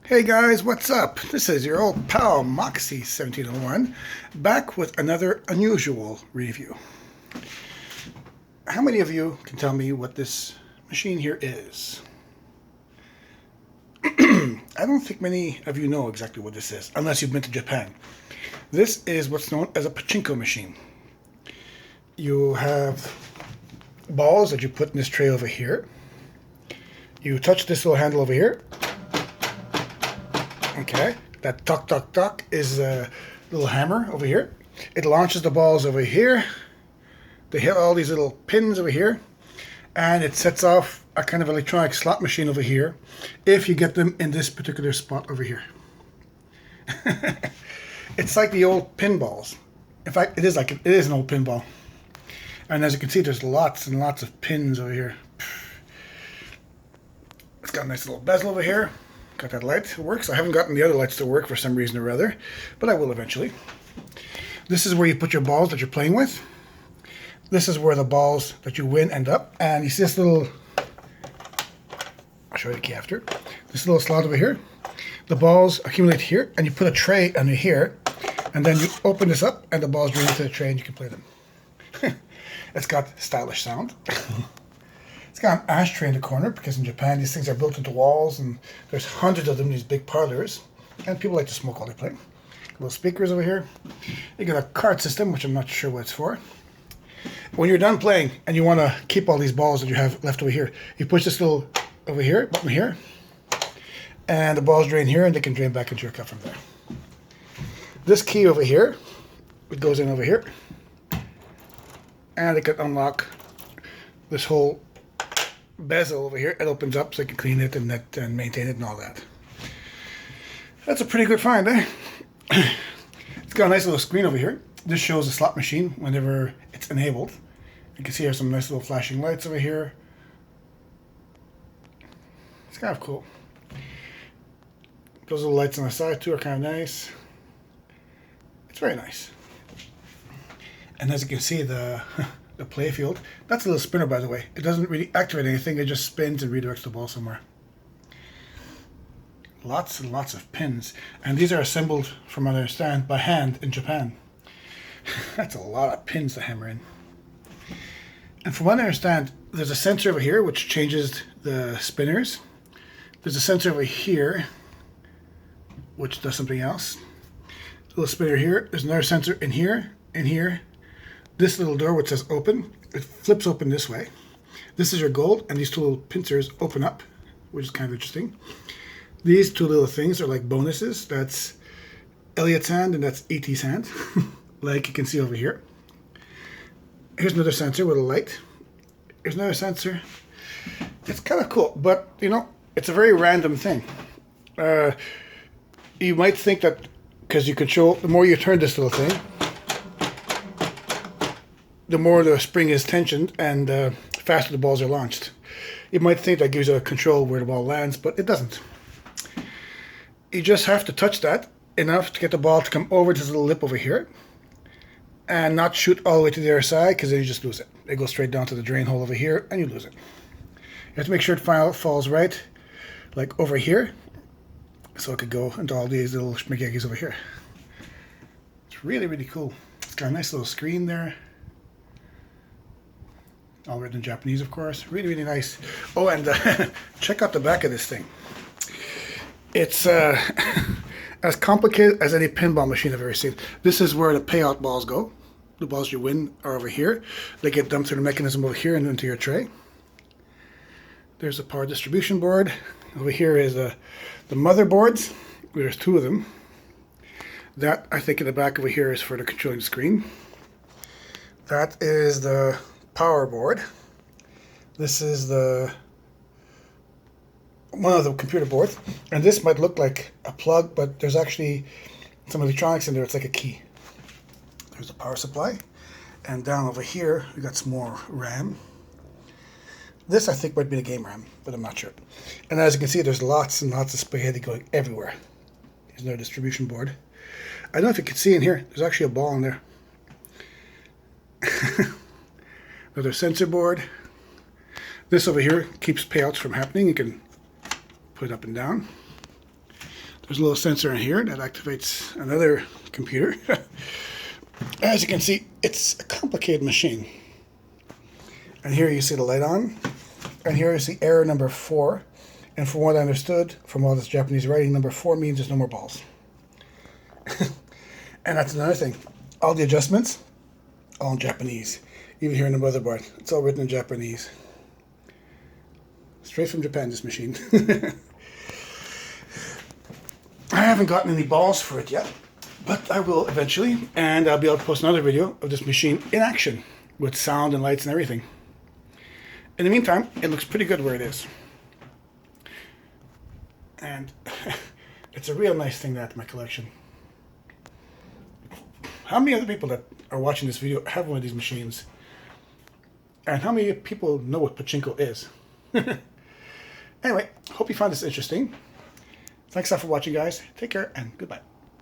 Hey guys, what's up? This is your old pal Moxie1701 back with another unusual review. How many of you can tell me what this machine here is? I don't think many of you know exactly what this is, unless you've been to Japan. This is what's known as a Pachinko machine. You have balls that you put in this tray over here. You touch this little handle over here. Okay, that tuck, tuck, tuck is a little hammer over here. It launches the balls over here. They hit all these little pins over here. And it sets off a kind of electronic slot machine over here if you get them in this particular spot over here. It's like the old pinballs. In fact, it is an old pinball. And as you can see, there's lots and lots of pins over here. It's got a nice little bezel over here. Got that light. It works. I haven't gotten the other lights to work for some reason or other, but I will eventually. This is where you put your balls that you're playing with. This is where the balls that you win end up. And you see this little, I'll show you the key after. This little slot over here. The balls accumulate here, and you put a tray under here, and then you open this up, and the balls drain into the tray, and you can play them. It's got stylish sound. It's got an ashtray in the corner because in Japan these things are built into walls and there's hundreds of them in these big parlors. And people like to smoke while they play. Little speakers over here. You got a card system, which I'm not sure what it's for. When you're done playing and you want to keep all these balls that you have left over here, you push this little over here, button here, and the balls drain here and they can drain back into your cup from there. This key over here, it goes in over here, and it can unlock this whole bezel over here. It opens up so you can clean it and maintain it and all that. That's a pretty good find, eh? It's got a nice little screen over here. This shows the slot machine whenever it's enabled. You can see there's some nice little flashing lights over here. It's kind of cool. Those little lights on the side too are kind of nice. It's very nice. And as you can see, the Playfield, that's a little spinner, by the way. It doesn't really activate anything, it just spins and redirects the ball somewhere. Lots and lots of pins. And these are assembled, from what I understand, by hand in Japan. That's a lot of pins to hammer in. And from what I understand, there's a sensor over here which changes the spinners. There's a sensor over here which does something else. A little spinner here. There's another sensor in here, in here. This little door which says open, it flips open this way. This is your gold, and these two little pincers open up, which is kind of interesting. These two little things are like bonuses. That's Elliot's hand and that's E.T.'s hand, like you can see over here. Here's another sensor with a light. Here's another sensor. It's kind of cool, but you know, it's a very random thing. You might think that because you control, the more you turn this little thing, the more the spring is tensioned and faster the balls are launched. You might think that gives you a control where the ball lands, but it doesn't. You just have to touch that enough to get the ball to come over this little lip over here and not shoot all the way to the other side, because then you just lose it. It goes straight down to the drain hole over here and you lose it. You have to make sure it falls right, like over here, so it could go into all these little schmageggies over here. It's really, really cool. It's got a nice little screen there. All written in Japanese, of course. Really, really nice. Oh, and check out the back of this thing. It's as complicated as any pinball machine I've ever seen. This is where the payout balls go. The balls you win are over here. They get dumped through the mechanism over here and into your tray. There's a power distribution board. Over here is the motherboards. There's two of them. That, I think, in the back over here is for the controlling the screen. That is the power board. This is one of the computer boards, and this might look like a plug, but there's actually some electronics in there. It's like a key. There's a power supply, and down over here we got some more RAM. This I think might be the game RAM, but I'm not sure. And as you can see, there's lots and lots of spaghetti going everywhere. Here's another distribution board. I don't know if you can see in here, there's actually a ball in there. Another sensor board. This over here keeps payouts from happening. You can put it up and down. There's a little sensor in here that activates another computer. As you can see, it's a complicated machine. And here you see the light on. And here you see error number 4. And from what I understood from all this Japanese writing, number 4 means there's no more balls. And that's another thing. All the adjustments, all in Japanese. Even here in the motherboard, it's all written in Japanese. Straight from Japan, this machine. I haven't gotten any balls for it yet, but I will eventually. And I'll be able to post another video of this machine in action with sound and lights and everything. In the meantime, it looks pretty good where it is. And it's a real nice thing to add to my collection. How many other people that are watching this video have one of these machines? And how many people know what Pachinko is? Anyway, hope you found this interesting. Thanks a lot for watching, guys. Take care and goodbye.